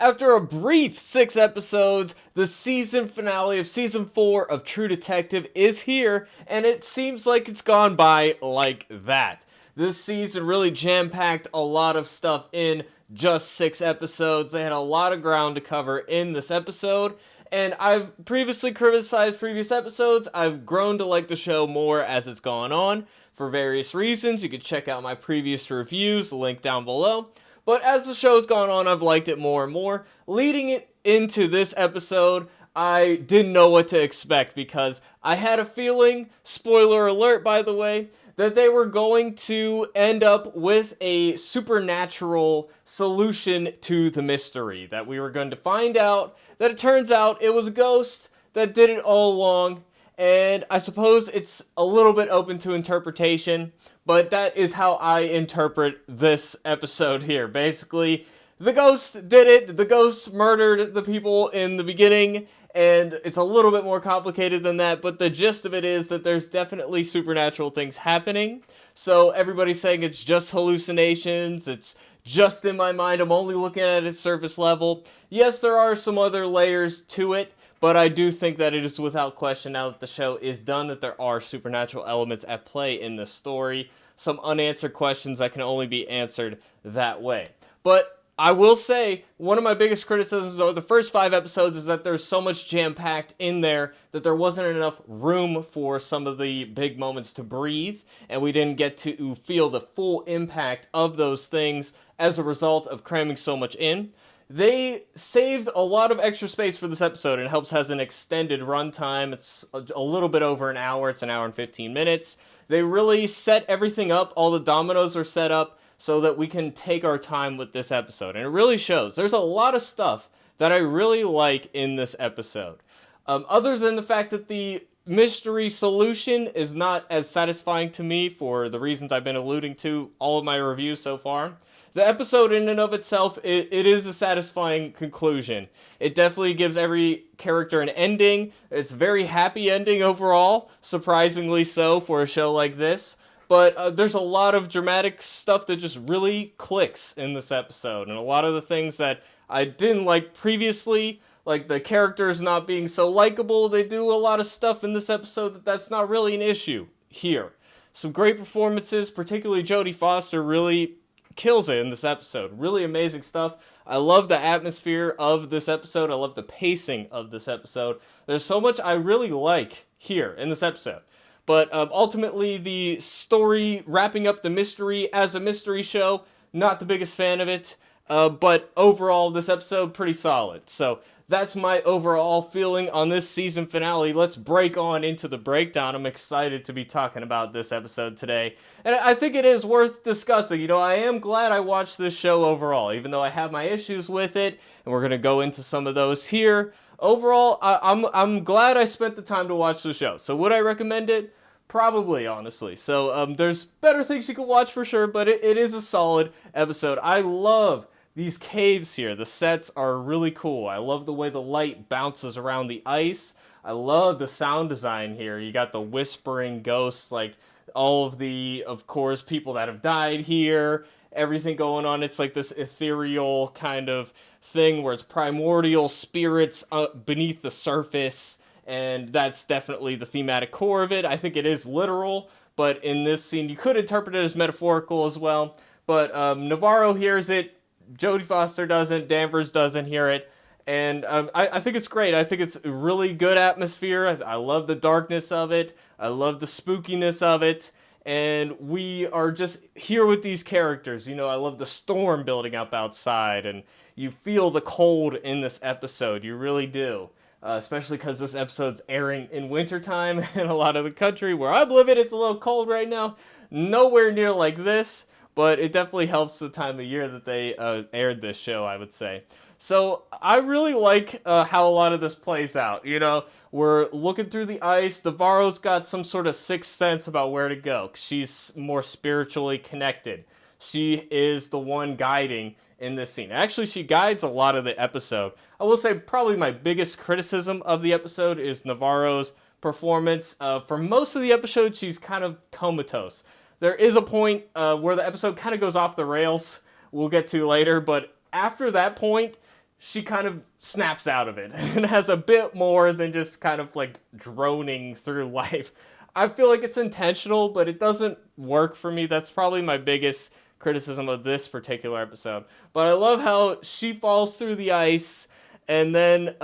After a brief 6 episodes, the season finale of season 4 of True Detective is here, and it seems like it's gone by like that. This season really jam-packed a lot of stuff in just 6 episodes. They had a lot of ground to cover in this episode, and I've previously criticized previous episodes. I've grown to like the show more as it's gone on for various reasons. You can check out my previous reviews, link down below. But as the show's gone on, I've liked it more and more. Leading it into this episode, I didn't know what to expect because I had a feeling, spoiler alert by the way, that they were going to end up with a supernatural solution to the mystery. That we were going to find out that it turns out it was a ghost that did it all along. And I suppose it's a little bit open to interpretation, but that is how I interpret this episode here. Basically, the ghost did it, the ghost murdered the people in the beginning, and it's a little bit more complicated than that, but the gist of it is that there's definitely supernatural things happening. So everybody's saying it's just hallucinations, it's just in my mind, I'm only looking at its surface level. Yes, there are some other layers to it, but I do think that it is without question, now that the show is done, that there are supernatural elements at play in this story. Some unanswered questions that can only be answered that way. But I will say, one of my biggest criticisms of the first 5 episodes is that there's so much jam-packed in there that there wasn't enough room for some of the big moments to breathe, and we didn't get to feel the full impact of those things as a result of cramming so much in. They saved a lot of extra space for this episode, and it helps has an extended runtime. It's a little bit over an hour. It's an hour and 15 minutes. They really set everything up. All the dominoes are set up so that we can take our time with this episode. And it really shows. There's a lot of stuff that I really like in this episode. Other than the fact that the mystery solution is not as satisfying to me for the reasons I've been alluding to all of my reviews so far. The episode in and of itself, it is a satisfying conclusion. It definitely gives every character an ending. It's a very happy ending overall, surprisingly so for a show like this. But there's a lot of dramatic stuff that just really clicks in this episode. And a lot of the things that I didn't like previously, like the characters not being so likable, they do a lot of stuff in this episode that's not really an issue here. Some great performances, particularly Jodie Foster really kills it in this episode. Really amazing stuff. I love the atmosphere of this episode. I love the pacing of this episode. There's so much I really like here in this episode. But ultimately, the story wrapping up the mystery as a mystery show, not the biggest fan of it. But overall, this episode, pretty solid. So that's my overall feeling on this season finale. Let's break on into the breakdown. I'm excited to be talking about this episode today. And I think it is worth discussing. You know, I am glad I watched this show overall, even though I have my issues with it. And we're going to go into some of those here. Overall, I'm glad I spent the time to watch the show. So would I recommend it? Probably, honestly. So there's better things you can watch for sure, but it is a solid episode. I love these caves here. The sets are really cool. I love the way the light bounces around the ice. I love the sound design here. You got the whispering ghosts, like all of the, of course, people that have died here. Everything going on. It's like this ethereal kind of thing where it's primordial spirits beneath the surface. And that's definitely the thematic core of it. I think it is literal, but in this scene, you could interpret it as metaphorical as well. But Navarro hears it. Jodie Foster doesn't, Danvers doesn't hear it, and I think it's great. I think it's a really good atmosphere. I love the darkness of it. I love the spookiness of it, and we are just here with these characters. You know, I love the storm building up outside, and you feel the cold in this episode. You really do. Especially because this episode's airing in wintertime in a lot of the country. Where I'm living, it's a little cold right now. Nowhere near like this. But it definitely helps the time of year that they aired this show, I would say. So I really like how a lot of this plays out. You know, we're looking through the ice. Navarro's got some sort of sixth sense about where to go. She's more spiritually connected. She is the one guiding in this scene. Actually, she guides a lot of the episode. I will say probably my biggest criticism of the episode is Navarro's performance. For most of the episode, she's kind of comatose. There is a point where the episode kind of goes off the rails, we'll get to later, but after that point, she kind of snaps out of it and has a bit more than just kind of like droning through life. I feel like it's intentional, but it doesn't work for me. That's probably my biggest criticism of this particular episode. But I love how she falls through the ice, and then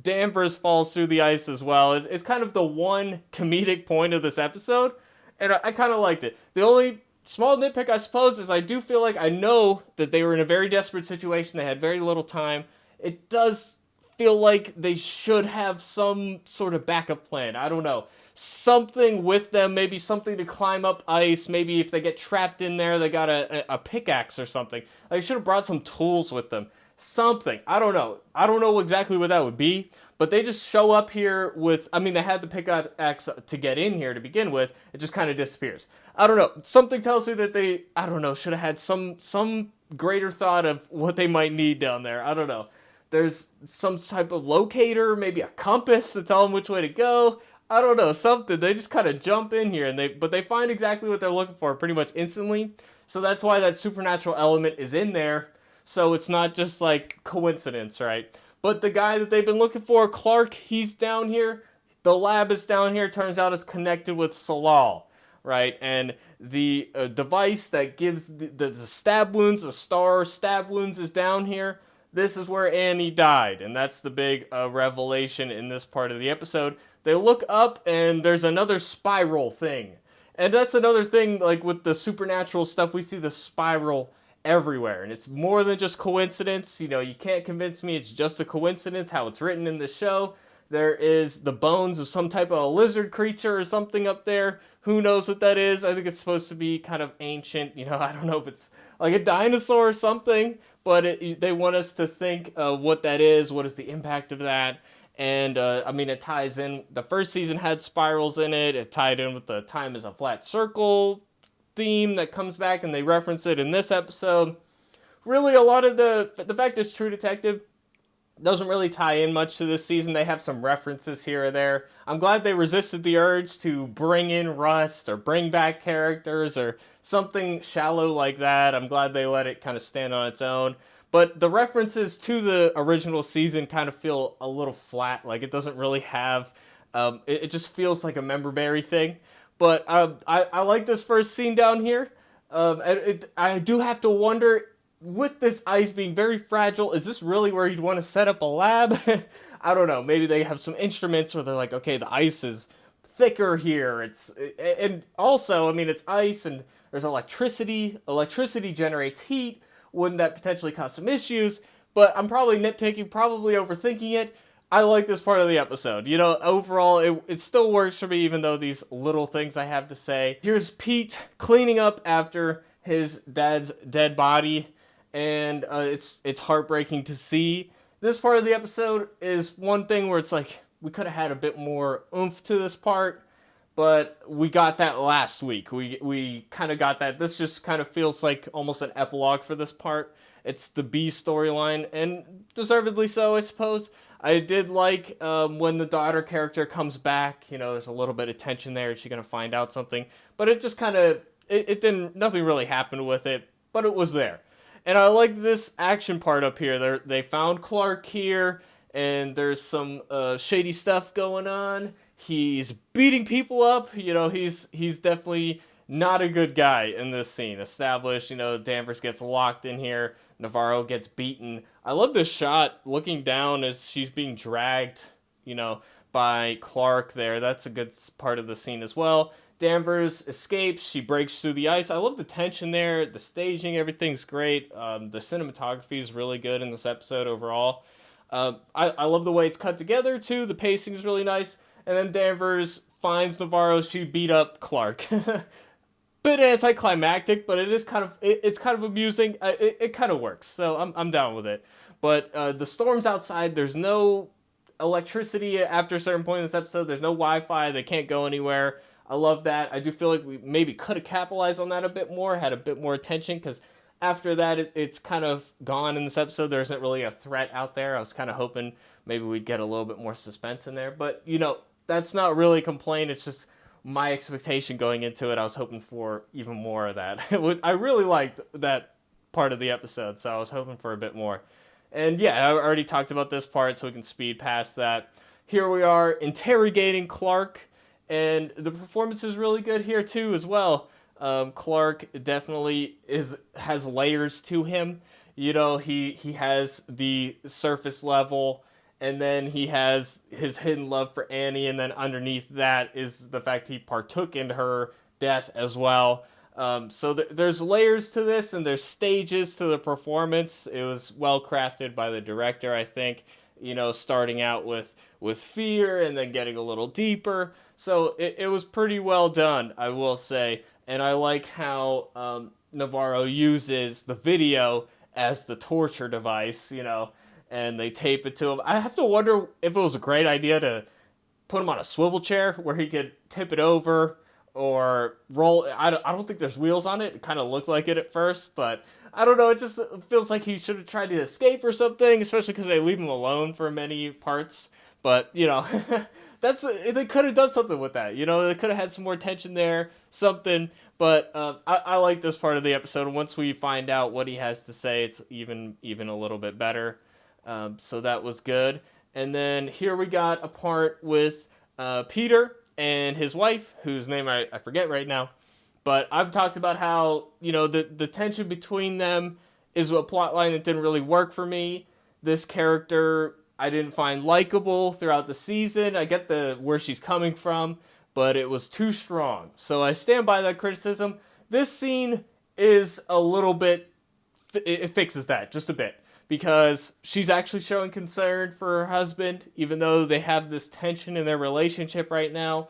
Danvers falls through the ice as well. It's kind of the one comedic point of this episode, and I kind of liked it. The only small nitpick, I suppose, is I do feel like I know that they were in a very desperate situation. They had very little time. It does feel like they should have some sort of backup plan. I don't know. Something with them, maybe something to climb up ice. Maybe if they get trapped in there, they got a pickaxe or something. They should have brought some tools with them. Something. I don't know. I don't know exactly what that would be, but they just show up here with, I mean, they had the pickaxe to get in here to begin with. It just kind of disappears. I don't know. Something tells me that they, I don't know, should have had some greater thought of what they might need down there. I don't know. There's some type of locator, maybe a compass to tell them which way to go. I don't know, something. They just kind of jump in here, and they find exactly what they're looking for pretty much instantly. So that's why that supernatural element is in there. So it's not just like coincidence, right? But the guy that they've been looking for, Clark, he's down here. The lab is down here. Turns out it's connected with Salal, right? And the device that gives the stab wounds, the star stab wounds, is down here. This is where Annie died, and that's the big revelation in this part of the episode. They look up, and there's another spiral thing. And that's another thing, like with the supernatural stuff, we see the spiral everywhere. And it's more than just coincidence. You know, you can't convince me it's just a coincidence how it's written in the show. There is the bones of some type of a lizard creature or something up there. Who knows what that is? I think it's supposed to be kind of ancient. You know, I don't know if it's like a dinosaur or something, but they want us to think what that is. What is the impact of that? And, I mean, it ties in. The first season had spirals in it. It tied in with the time is a flat circle theme that comes back, and they reference it in this episode. Really, a lot of the fact it's True Detective doesn't really tie in much to this season. They have some references here or there. I'm glad they resisted the urge to bring in Rust or bring back characters or something shallow like that. I'm glad they let it kind of stand on its own. But the references to the original season kind of feel a little flat. Like it doesn't really have, it just feels like a member berry thing. But I like this first scene down here. I do have to wonder, with this ice being very fragile, is this really where you'd want to set up a lab? I don't know. Maybe they have some instruments where they're like, okay, the ice is thicker here. And also, I mean, it's ice and there's electricity. Electricity generates heat. Wouldn't that potentially cause some issues? But I'm probably nitpicking, probably overthinking it. I like this part of the episode. You know, overall, it still works for me, even though these little things I have to say. Here's Pete cleaning up after his dad's dead body, and it's heartbreaking to see. This part of the episode is one thing where it's like, we could have had a bit more oomph to this part, but we got that last week. We kind of got that. This just kind of feels like almost an epilogue for this part. It's the B storyline, and deservedly so, I suppose. I did like when the daughter character comes back. You know, there's a little bit of tension there. Is she going to find out something? But it just kind of, it didn't, nothing really happened with it, but it was there. And I like this action part up here. They found Clark here, and there's some shady stuff going on. He's beating people up. You know, he's definitely not a good guy in this scene. Established, you know, Danvers gets locked in here. Navarro gets beaten. I love this shot looking down as she's being dragged, you know, by Clark there. That's a good part of the scene as well. Danvers escapes. She breaks through the ice. I love the tension there. The staging, everything's great. The cinematography is really good in this episode overall. I love the way it's cut together, too. The pacing is really nice. And then Danvers finds Navarro. She beat up Clark. Bit anticlimactic, but it is kind of it's kind of amusing. It kind of works, so I'm down with it. But the storm's outside. There's no electricity after a certain point in this episode. There's no Wi-Fi. They can't go anywhere. I love that. I do feel like we maybe could have capitalized on that a bit more, had a bit more attention, because after that it's kind of gone in this episode. There isn't really a threat out there. I was kind of hoping maybe we'd get a little bit more suspense in there, but you know, that's not really a complaint. It's just my expectation going into it. I was hoping for even more of that. I really liked that part of the episode, so I was hoping for a bit more. And yeah, I already talked about this part, so we can speed past that. Here we are interrogating Clark, and the performance is really good here too as well. Clark definitely has layers to him. You know, he has the surface level, and then he has his hidden love for Annie, and then underneath that is the fact he partook in her death as well. So there's layers to this, and there's stages to the performance. It was well crafted by the director, I think. You know, starting out with fear and then getting a little deeper. So it was pretty well done, I will say. And I like how Navarro uses the video as the torture device, you know, and they tape it to him. I have to wonder if it was a great idea to put him on a swivel chair where he could tip it over or roll. I don't think there's wheels on it. It kind of looked like it at first, but I don't know. It just feels like he should have tried to escape or something, especially because they leave him alone for many parts. But, you know, they could have done something with that. You know, they could have had some more tension there, something. But I like this part of the episode. Once we find out what he has to say, it's even a little bit better. So that was good. And then here we got a part with Peter and his wife, whose name I forget right now. But I've talked about how, you know, the tension between them is a plot line that didn't really work for me. This character I didn't find likable throughout the season. I get where she's coming from, but it was too strong. So I stand by that criticism. This scene is a little bit, it fixes that just a bit. Because she's actually showing concern for her husband, even though they have this tension in their relationship right now.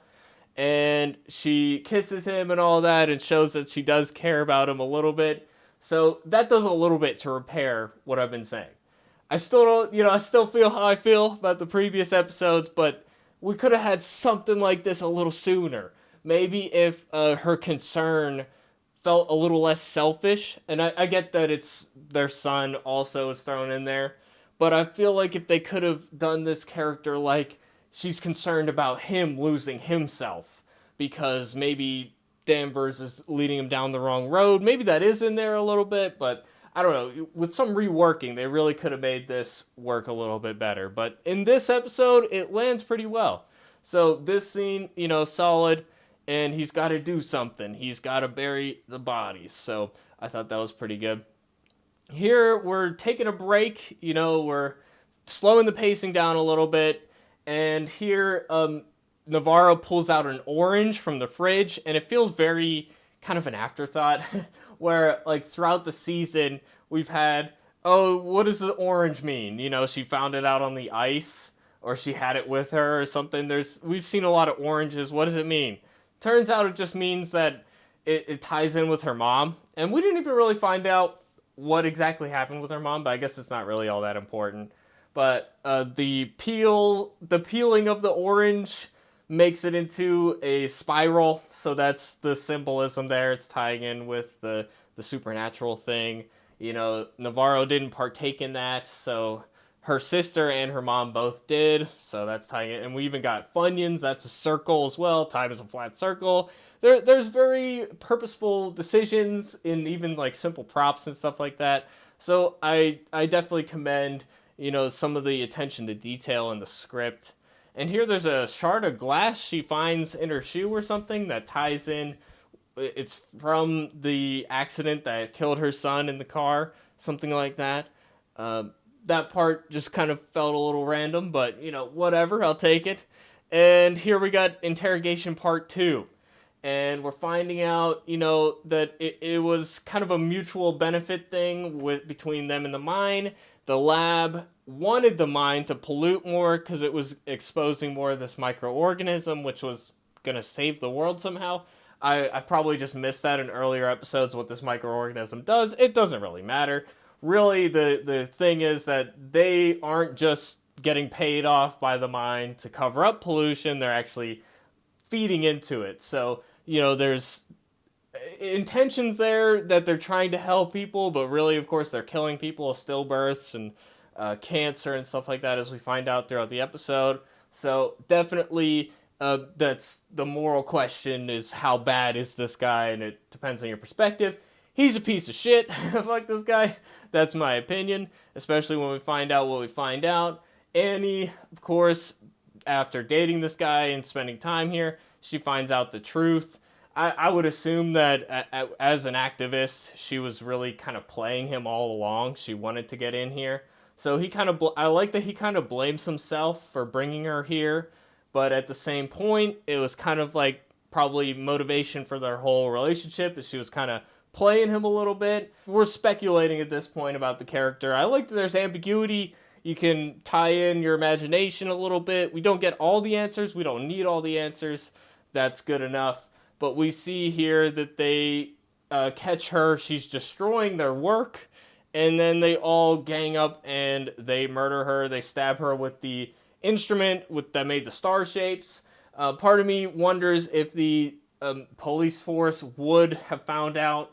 And she kisses him and all that and shows that she does care about him a little bit. So that does a little bit to repair what I've been saying. I still don't, you know, I still feel how I feel about the previous episodes, but we could have had something like this a little sooner. Maybe if her concern felt a little less selfish, and I get that it's their son also is thrown in there, but I feel like if they could have done this character like she's concerned about him losing himself because maybe Danvers is leading him down the wrong road. Maybe that is in there a little bit, but I don't know. With some reworking, they really could have made this work a little bit better. But in this episode, it lands pretty well. So this scene, you know, solid. And he's got to do something. He's got to bury the bodies. So I thought that was pretty good. Here we're taking a break. You know, we're slowing the pacing down a little bit. And here Navarro pulls out an orange from the fridge. And it feels very kind of an afterthought. Where, like, throughout the season, we've had, oh, what does the orange mean? You know, she found it out on the ice. Or she had it with her or something. We've seen a lot of oranges. What does it mean? Turns out it just means that it ties in with her mom. And we didn't even really find out what exactly happened with her mom, but I guess it's not really all that important. But the peeling of the orange makes it into a spiral. So that's the symbolism there. It's tying in with the supernatural thing. You know, Navarro didn't partake in that, so her sister and her mom both did, so that's tying it. And we even got Funyuns, that's a circle as well. Time is a flat circle. There's very purposeful decisions in even like simple props and stuff like that. So I definitely commend, you know, some of the attention to detail in the script. And here there's a shard of glass she finds in her shoe or something that ties in. It's from the accident that killed her son in the car, something like that. That part just kind of felt a little random, but, you know, whatever, I'll take it. And here we got interrogation part 2. And we're finding out, you know, that it was kind of a mutual benefit thing between them and the mine. The lab wanted the mine to pollute more because it was exposing more of this microorganism, which was going to save the world somehow. I probably just missed that in earlier episodes, what this microorganism does. It doesn't really matter. Really, the thing is that they aren't just getting paid off by the mine to cover up pollution. They're actually feeding into it. So, you know, there's intentions there that they're trying to help people, but really, of course, they're killing people, stillbirths and cancer and stuff like that, as we find out throughout the episode. So definitely, that's the moral question, is how bad is this guy? And it depends on your perspective. he's a piece of shit. Fuck this guy. That's my opinion, especially when we find out what we find out. Annie, of course, after dating this guy and spending time here, she finds out the truth. I would assume that as an activist, she was really kind of playing him all along. She wanted to get in here. So he kind of, I like that he kind of blames himself for bringing her here. But at the same point, it was kind of like probably motivation for their whole relationship, as she was kind of playing him a little bit. We're speculating at this point about the character. I like that there's ambiguity. You can tie in your imagination a little bit. We don't get all the answers. We don't need all the answers. That's good enough. But we see here that they catch her. She's destroying their work. And then they all gang up and they murder her. They stab her with the instrument that made the star shapes. Part of me wonders if the police force would have found out,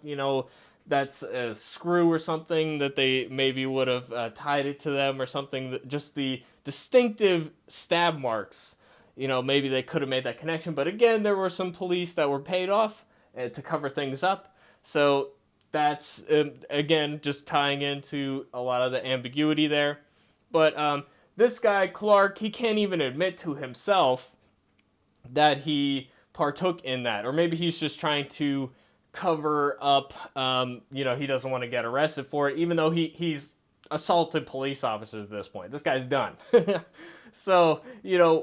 that's a screw or something, that they maybe would have tied it to them or something. Just the distinctive stab marks, maybe they could have made that connection. But again, there were some police that were paid off to cover things up. So that's, again, just tying into a lot of the ambiguity there. But this guy, Clark, he can't even admit to himself that he partook in that. Or maybe he's just trying to cover up, he doesn't want to get arrested for it, even though he's assaulted police officers at this point. This guy's done. So,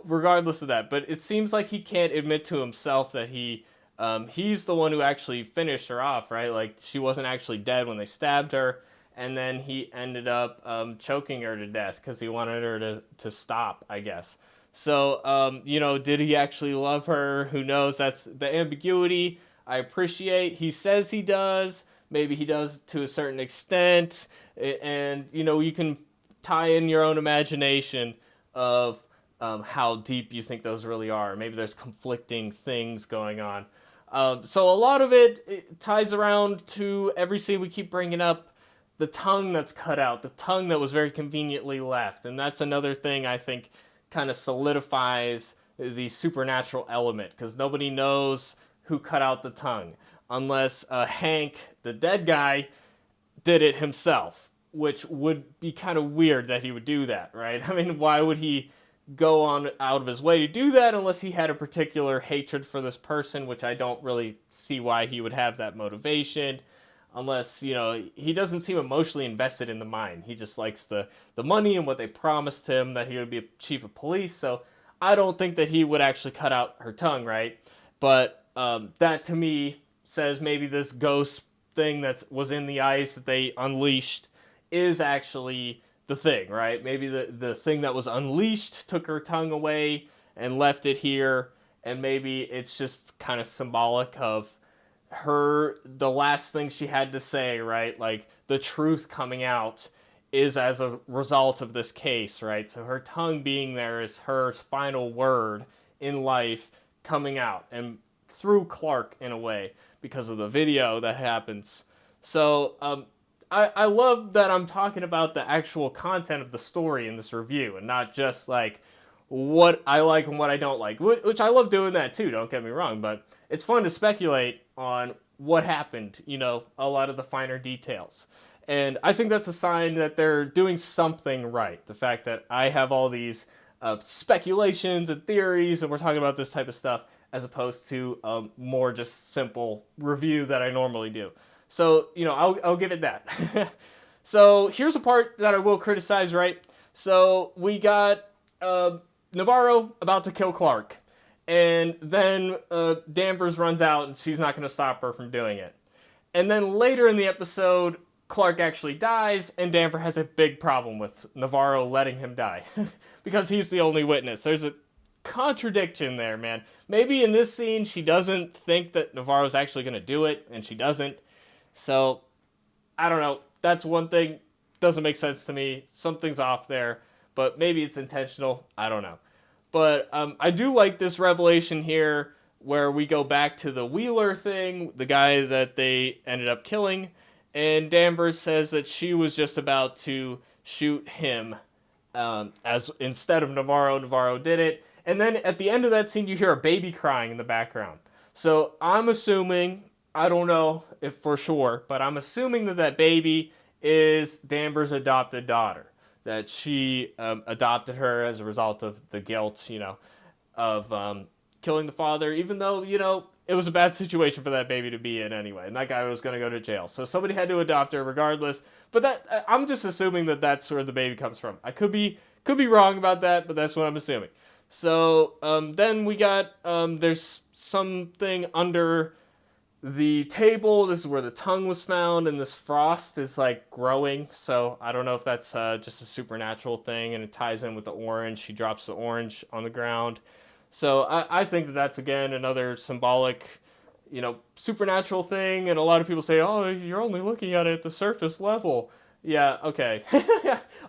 regardless of that. But it seems like he can't admit to himself that he's the one who actually finished her off, right? Like, she wasn't actually dead when they stabbed her. And then he ended up choking her to death because he wanted her to stop, I guess. So, did he actually love her? Who knows? That's the ambiguity I appreciate. He says he does. Maybe he does to a certain extent. And, you can tie in your own imagination of how deep you think those really are. Maybe there's conflicting things going on. So a lot of it ties around to every scene we keep bringing up. The tongue that's cut out. The tongue that was very conveniently left. And that's another thing I think kind of solidifies the supernatural element, because nobody knows who cut out the tongue unless Hank, the dead guy, did it himself, which would be kind of weird that he would do that, right? I mean, why would he go on out of his way to do that unless he had a particular hatred for this person, which I don't really see why he would have that motivation. Unless, he doesn't seem emotionally invested in the mine. He just likes the money and what they promised him, that he would be a chief of police. So I don't think that he would actually cut out her tongue, right? But that to me says maybe this ghost thing that was in the ice that they unleashed is actually the thing, right? Maybe the thing that was unleashed took her tongue away and left it here. And maybe it's just kind of symbolic of the last thing she had to say, right? Like, the truth coming out is as a result of this case, right? So her tongue being there is her final word in life coming out, and through Clark in a way, because of the video that happens. So I love that I'm talking about the actual content of the story in this review, and not just like what I like and what I don't like, which I love doing that too, don't get me wrong, but it's fun to speculate on what happened, a lot of the finer details. And I think that's a sign that they're doing something right. The fact that I have all these speculations and theories, and we're talking about this type of stuff, as opposed to a more just simple review that I normally do. So, I'll give it that. So here's a part that I will criticize, right? So we got Navarro about to kill Clark. And then Danvers runs out and she's not going to stop her from doing it. And then later in the episode, Clark actually dies and Danvers has a big problem with Navarro letting him die. Because he's the only witness. There's a contradiction there, man. Maybe in this scene she doesn't think that Navarro's actually going to do it, and she doesn't. So, I don't know. That's one thing. Doesn't make sense to me. Something's off there. But maybe it's intentional. I don't know. But I do like this revelation here where we go back to the Wheeler thing, the guy that they ended up killing, and Danvers says that she was just about to shoot him as instead of Navarro. Navarro did it. And then at the end of that scene, you hear a baby crying in the background. So I'm assuming I don't know if for sure, but I'm assuming that that baby is Danvers' adopted daughter. That she adopted her as a result of the guilt, of killing the father, even though, it was a bad situation for that baby to be in anyway, and that guy was going to go to jail. So somebody had to adopt her regardless. But I'm just assuming that that's where the baby comes from. I could be wrong about that, but that's what I'm assuming. So then we got there's something under the table. This is where the tongue was found, and this frost is like growing. So I don't know if that's just a supernatural thing, and it ties in with the orange. She drops the orange on the ground. So I think that that's again another symbolic, supernatural thing. And a lot of people say, "Oh, you're only looking at it at the surface level." Yeah, okay.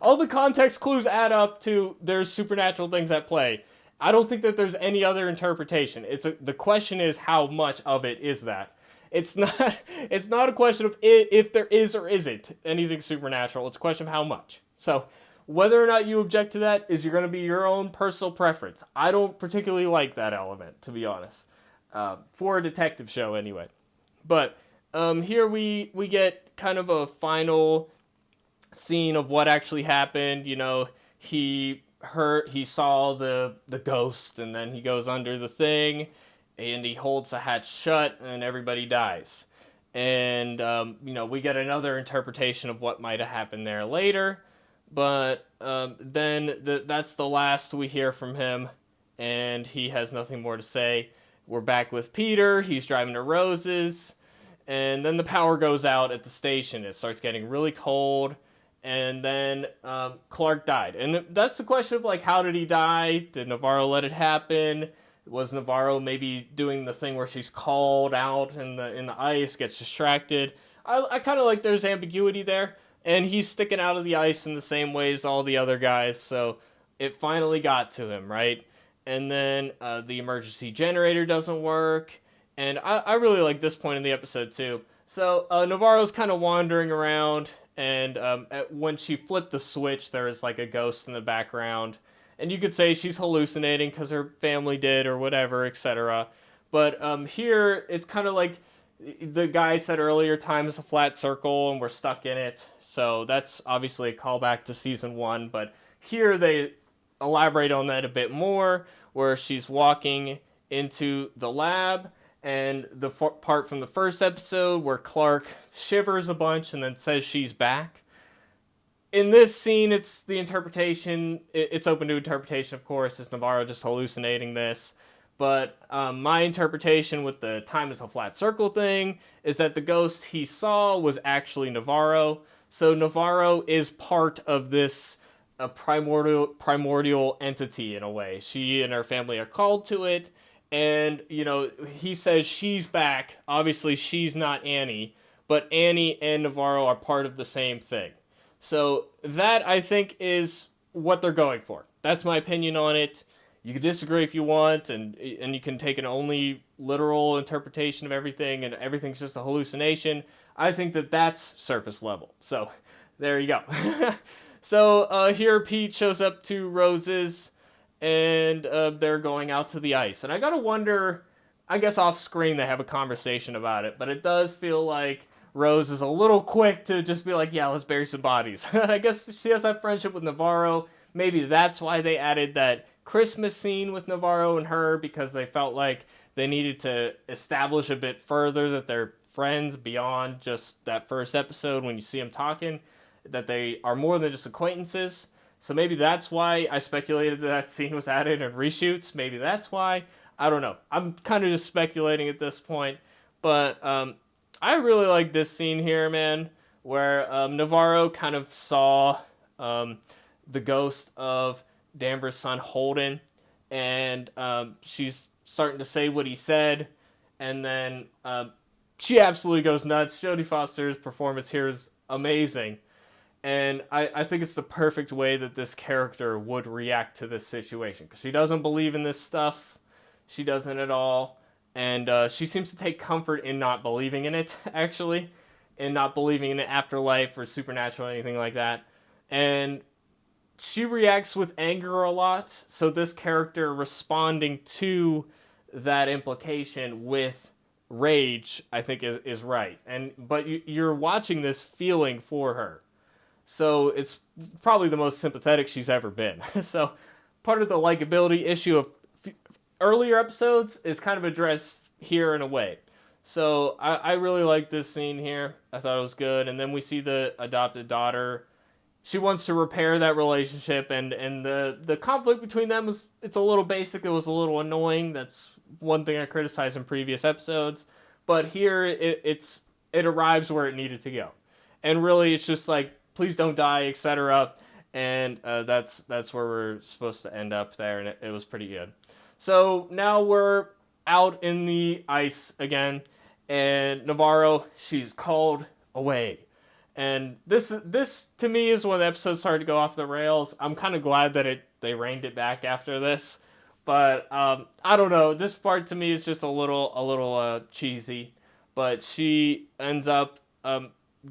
All the context clues add up to there's supernatural things at play. I don't think that there's any other interpretation. The question is how much of it is that. It's not it's not a question of if there is or isn't anything supernatural. It's a question of how much. So whether or not you object to that is you're going to be your own personal preference. I don't particularly like that element, to be honest, for a detective show anyway. But here we get kind of a final scene of what actually happened. He saw the ghost, and then he goes under the thing, and he holds the hatch shut, and everybody dies. And we get another interpretation of what might have happened there later, but then that's the last we hear from him, and he has nothing more to say. We're back with Peter. He's driving to Rose's, and then the power goes out at the station. It starts getting really cold, and then Clark died. And that's the question of, like, how did he die? Did Navarro let it happen? Was Navarro maybe doing the thing where she's called out in the ice, gets distracted? I kind of like there's ambiguity there, and he's sticking out of the ice in the same way as all the other guys, so it finally got to him, right? And then the emergency generator doesn't work, and I really like this point in the episode too. So Navarro's kind of wandering around, and when she flipped the switch, there is like a ghost in the background. And you could say she's hallucinating because her family did or whatever, etc. But here, it's kind of like the guy said earlier, time is a flat circle and we're stuck in it. So that's obviously a callback to season 1. But here they elaborate on that a bit more, where she's walking into the lab, and the part from the first episode where Clark shivers a bunch and then says she's back. In this scene, it's the interpretation. It's open to interpretation, of course. Is Navarro just hallucinating this? But my interpretation with the time is a flat circle thing is that the ghost he saw was actually Navarro. So Navarro is part of this primordial entity in a way. She and her family are called to it. And, he says she's back. Obviously, she's not Annie. But Annie and Navarro are part of the same thing. So that, I think, is what they're going for. That's my opinion on it. You can disagree if you want, and you can take an only literal interpretation of everything, and everything's just a hallucination. I think that that's surface level. So there you go. So here Pete shows up to Rose's, and they're going out to the ice. And I gotta wonder, I guess off screen they have a conversation about it, but it does feel like Rose is a little quick to just be like, yeah, let's bury some bodies. I guess she has that friendship with Navarro. Maybe that's why they added that Christmas scene with Navarro and her, because they felt like they needed to establish a bit further that they're friends beyond just that first episode when you see them talking, that they are more than just acquaintances. So maybe that's why I speculated that scene was added in reshoots. Maybe that's why. I don't know. I'm kind of just speculating at this point. But I really like this scene here, man, where Navarro kind of saw the ghost of Danvers' son Holden, and she's starting to say what he said, and then she absolutely goes nuts. Jodie Foster's performance here is amazing, and I think it's the perfect way that this character would react to this situation, because she doesn't believe in this stuff. She doesn't at all. And she seems to take comfort in not believing in it, actually. And not believing in the afterlife or supernatural or anything like that. And she reacts with anger a lot. So this character responding to that implication with rage, I think, is right. But you're watching this feeling for her. So it's probably the most sympathetic she's ever been. So part of the likability issue of earlier episodes is kind of addressed here in a way. So I really like this scene here. I thought it was good. And then we see the adopted daughter. She wants to repair that relationship, and the conflict between them was, it's a little basic. It was a little annoying. That's one thing I criticized in previous episodes. But here it arrives where it needed to go. And really it's just like, please don't die, etc. And that's where we're supposed to end up there, and it was pretty good. So now we're out in the ice again, and Navarro, she's called away. And this to me is when the episode started to go off the rails. I'm kind of glad that they reined it back after this, but I don't know. This part to me is just a little cheesy. But she ends up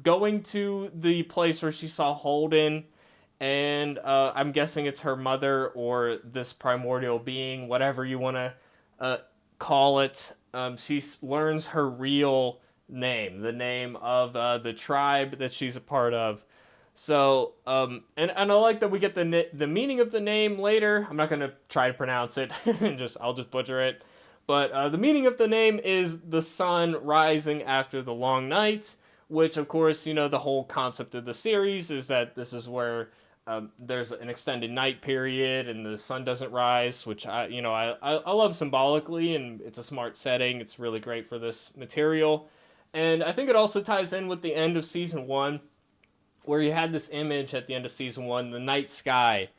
going to the place where she saw Holden, and I'm guessing it's her mother or this primordial being, whatever you want to call it. She learns her real name, the name of the tribe that she's a part of. So, and I like that we get the meaning of the name later. I'm not gonna try to pronounce it, and I'll just butcher it. But the meaning of the name is the sun rising after the long night, which of course, the whole concept of the series is that this is where there's an extended night period and the sun doesn't rise, which I love symbolically, and it's a smart setting. It's really great for this material. And I think it also ties in with the end of season 1, where you had this image at the end of season 1, the night sky,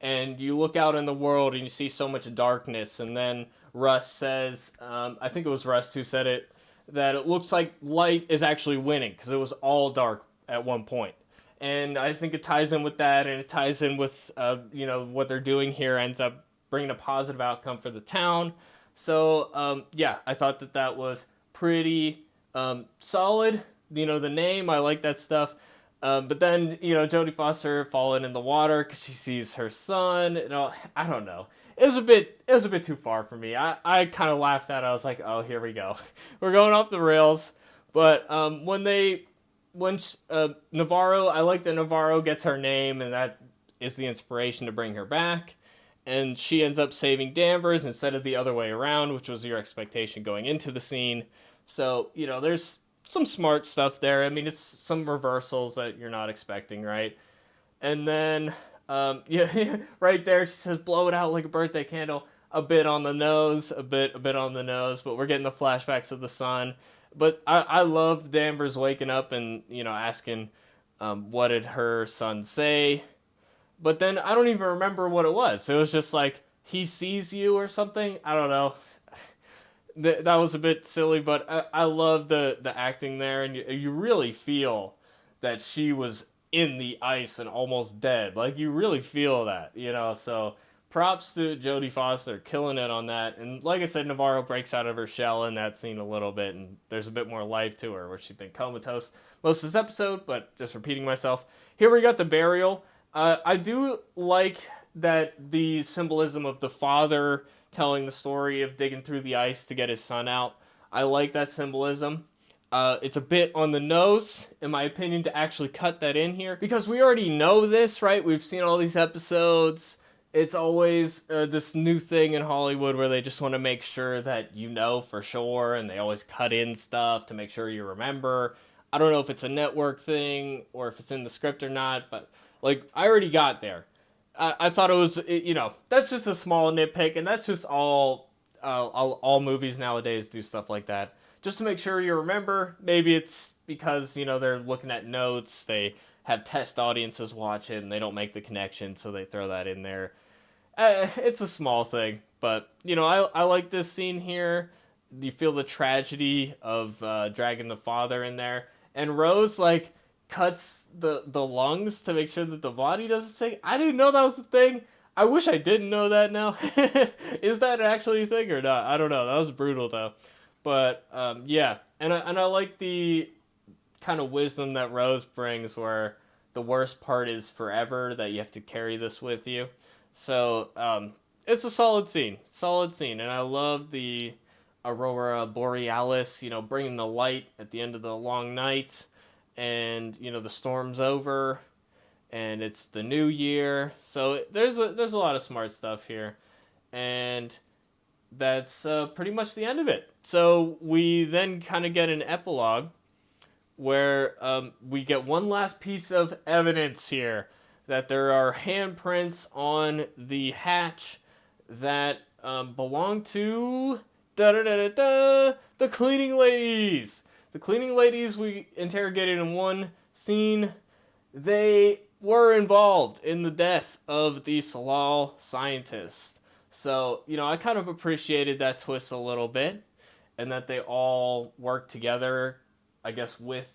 and you look out in the world and you see so much darkness, and then Russ says, I think it was Russ who said it, that it looks like light is actually winning because it was all dark at one point. And I think it ties in with that, and it ties in with, what they're doing here ends up bringing a positive outcome for the town. So, yeah, I thought that was pretty solid. The name, I like that stuff. But then, Jodie Foster falling in the water because she sees her son. I don't know. It was a bit too far for me. I kind of laughed at it. I was like, oh, here we go. We're going off the rails. But when Navarro, I like that Navarro gets her name, and that is the inspiration to bring her back. And she ends up saving Danvers instead of the other way around, which was your expectation going into the scene. So, there's some smart stuff there. I mean, it's some reversals that you're not expecting, right? And then, yeah, right there, she says, blow it out like a birthday candle. A bit on the nose, a bit on the nose, but we're getting the flashbacks of the sun. But I love Danvers waking up and, asking, what did her son say? But then I don't even remember what it was. It was just like, he sees you or something. I don't know. That was a bit silly, but I love the acting there, and you really feel that she was in the ice and almost dead. Like, you really feel that, so props to Jodie Foster, killing it on that. And like I said, Navarro breaks out of her shell in that scene a little bit, and there's a bit more life to her, where she's been comatose most of this episode, but just repeating myself. Here we got the burial. I do like that the symbolism of the father telling the story of digging through the ice to get his son out. I like that symbolism. It's a bit on the nose, in my opinion, to actually cut that in here, because we already know this, right? We've seen all these episodes. It's always this new thing in Hollywood where they just want to make sure that you know for sure, and they always cut in stuff to make sure you remember. I don't know if it's a network thing or if it's in the script or not, but I already got there. I thought it was, that's just a small nitpick, and that's just all movies nowadays do stuff like that. Just to make sure you remember. Maybe it's because, they're looking at notes, they have test audiences watch it, and they don't make the connection, so they throw that in there. It's a small thing, but, I like this scene here. You feel the tragedy of dragging the father in there. And Rose, cuts the lungs to make sure that the body doesn't sink. I didn't know that was a thing. I wish I didn't know that now. Is that actually a thing or not? I don't know. That was brutal though. But yeah, and I like the kind of wisdom that Rose brings, where the worst part is forever, that you have to carry this with you. So it's a solid scene, and I love the aurora borealis, bringing the light at the end of the long night, and the storm's over, and it's the new year. So there's a lot of smart stuff here, and that's pretty much the end of it. So we then kind of get an epilogue where we get one last piece of evidence here that there are handprints on the hatch that belong to the cleaning ladies. The cleaning ladies we interrogated in one scene, they were involved in the death of the Salal scientist. So, I kind of appreciated that twist a little bit, and that they all worked together, I guess, with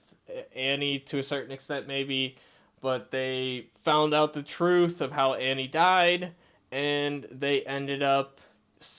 Annie to a certain extent, maybe, but they found out the truth of how Annie died, and they ended up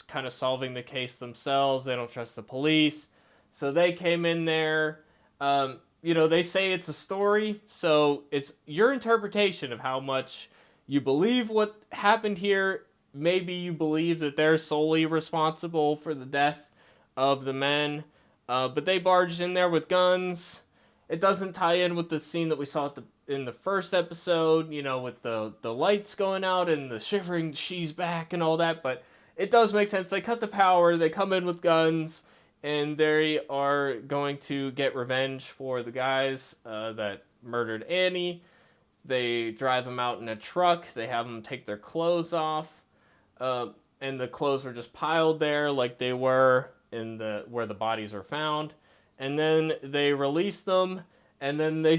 kind of solving the case themselves. They don't trust the police, so they came in there. They say it's a story, so it's your interpretation of how much you believe what happened here. Maybe you believe that they're solely responsible for the death of the men, but they barged in there with guns. It doesn't tie in with the scene that we saw in the first episode, with the lights going out and the shivering she's back and all that, but it does make sense. They cut the power, they come in with guns, and they are going to get revenge for the guys that murdered Annie. They drive them out in a truck, they have them take their clothes off, and the clothes are just piled there like they were in where the bodies are found. And then they release them, and then they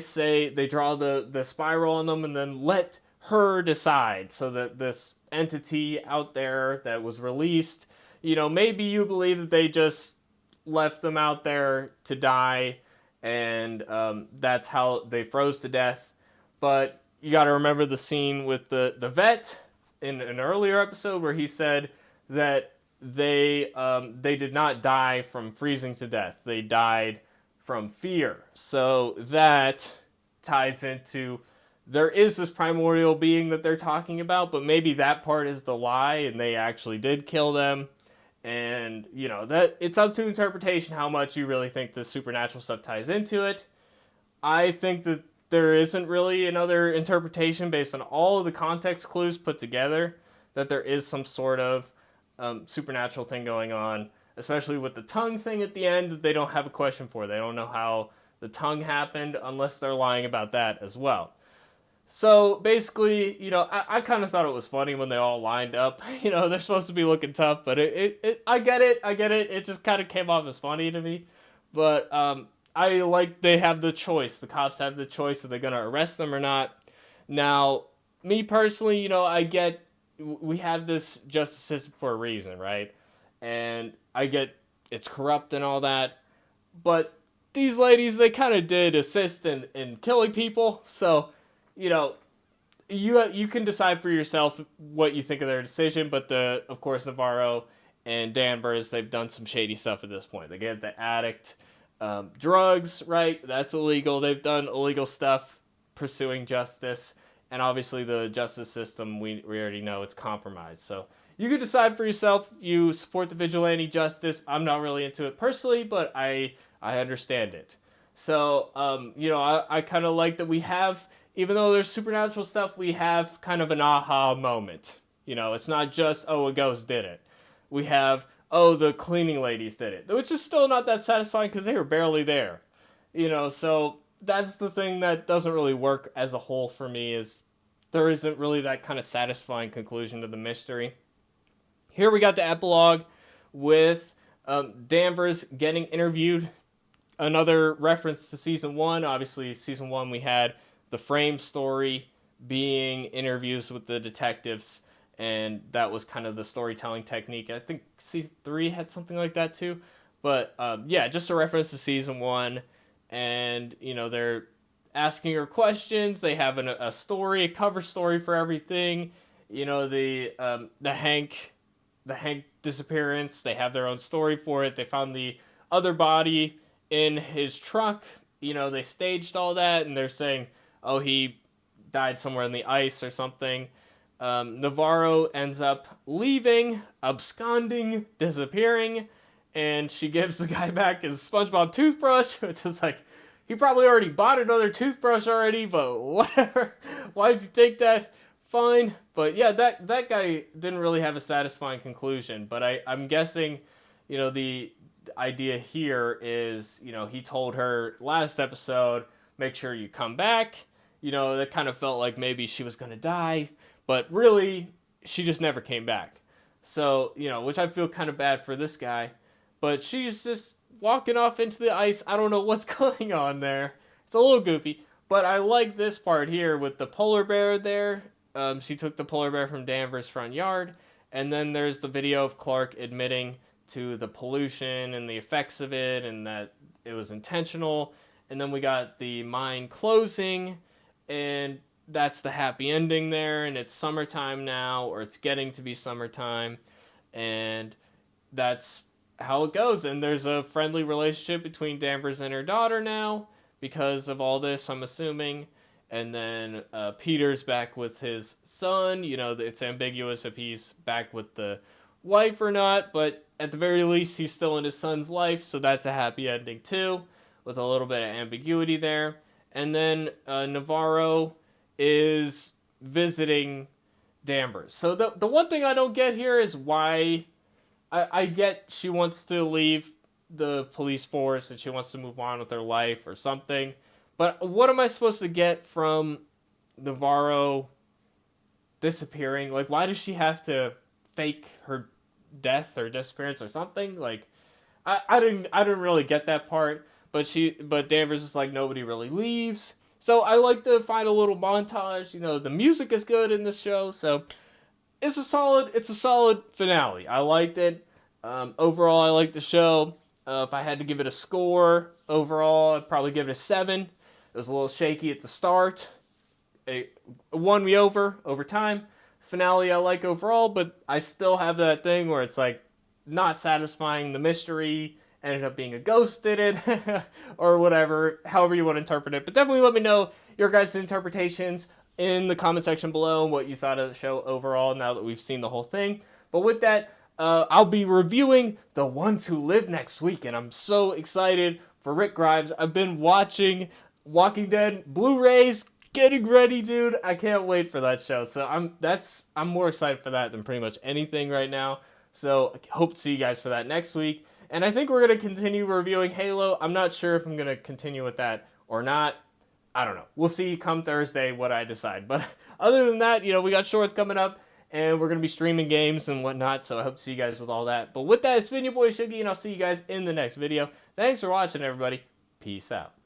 draw the spiral on them, and then let her decide, so that this entity out there that was released, maybe you believe that they just left them out there to die, and that's how they froze to death. But you got to remember the scene with the vet in an earlier episode where he said that they did not die from freezing to death. They died from fear. So that ties into, there is this primordial being that they're talking about, but maybe that part is the lie and they actually did kill them. And, that it's up to interpretation how much you really think the supernatural stuff ties into it. I think that there isn't really another interpretation based on all of the context clues put together, that there is some sort of supernatural thing going on, especially with the tongue thing at the end that they don't have a question for. They don't know how the tongue happened unless they're lying about that as well. So basically, I kind of thought it was funny when they all lined up. They're supposed to be looking tough, but I get it. It just kind of came off as funny to me. But I like they have the choice. The cops have the choice if they're going to arrest them or not. Now, me personally, I get we have this justice system for a reason, right? And I get it's corrupt and all that. But these ladies, they kind of did assist in killing people. So, you can decide for yourself what you think of their decision. But of course, Navarro and Danvers, they've done some shady stuff at this point. They gave the addict drugs, right? That's illegal. They've done illegal stuff pursuing justice. And obviously the justice system, we already know it's compromised. So you can decide for yourself if you support the vigilante justice. I'm not really into it personally, but I understand it. So, I kind of like that we have, even though there's supernatural stuff, we have kind of an aha moment. It's not just, oh, a ghost did it. We have, oh, the cleaning ladies did it, which is still not that satisfying because they were barely there. So that's the thing that doesn't really work as a whole for me, is there isn't really that kind of satisfying conclusion to the mystery. Here we got the epilogue with Danvers getting interviewed. Another reference to season 1. Obviously, season 1 we had the frame story being interviews with the detectives, and that was kind of the storytelling technique. I think season 3 had something like that too. But just a reference to season 1. And, they're asking her questions. They have a story, a cover story for everything. The Hank disappearance, they have their own story for it. They found the other body in his truck. They staged all that, and they're saying, oh, he died somewhere in the ice or something. Navarro ends up leaving, absconding, disappearing, and she gives the guy back his SpongeBob toothbrush, which is like, he probably already bought another toothbrush already, but whatever. Why'd you take that? Fine. But yeah, that guy didn't really have a satisfying conclusion. But I'm guessing, the idea here is, he told her last episode, make sure you come back. That kind of felt like maybe she was going to die, but really, she just never came back. So, which I feel kind of bad for this guy. But she's just walking off into the ice. I don't know what's going on there. It's a little goofy. But I like this part here with the polar bear there. She took the polar bear from Danvers' front yard. And then there's the video of Clark admitting to the pollution and the effects of it and that it was intentional. And then we got the mine closing. And that's the happy ending there. And it's summertime now, or it's getting to be summertime. And that's how it goes. And there's a friendly relationship between Danvers and her daughter now because of all this, I'm assuming. And then Peter's back with his son. It's ambiguous if he's back with the wife or not, but at the very least, he's still in his son's life, so that's a happy ending too, with a little bit of ambiguity there. And then Navarro is visiting Danvers. So the one thing I don't get here is why. I get she wants to leave the police force and she wants to move on with her life or something. But what am I supposed to get from Navarro disappearing? Like, why does she have to fake her death or disappearance or something? Like, I didn't really get that part. But Danvers is like, nobody really leaves. So I like to find a little montage. The music is good in this show, so it's a solid finale. I liked it. Overall, I liked the show. If I had to give it a score overall, I'd probably give it a 7. It was a little shaky at the start. It won me over time. Finale I like overall, but I still have that thing where it's like not satisfying. The mystery ended up being a ghost did it, or whatever, however you want to interpret it. But definitely let me know your guys' interpretations in the comment section below and what you thought of the show overall now that we've seen the whole thing. But with that, I'll be reviewing The Ones Who Live next week, and I'm so excited for Rick Grimes. I've been watching Walking Dead Blu-rays, getting ready, dude. I can't wait for that show. So I'm more excited for that than pretty much anything right now. So I hope to see you guys for that next week. And I think we're going to continue reviewing Halo. I'm not sure if I'm going to continue with that or not. I don't know. We'll see come Thursday what I decide. But other than that, we got shorts coming up, and we're going to be streaming games and whatnot, so I hope to see you guys with all that. But with that, it's been your boy Shuggy, and I'll see you guys in the next video. Thanks for watching, everybody. Peace out.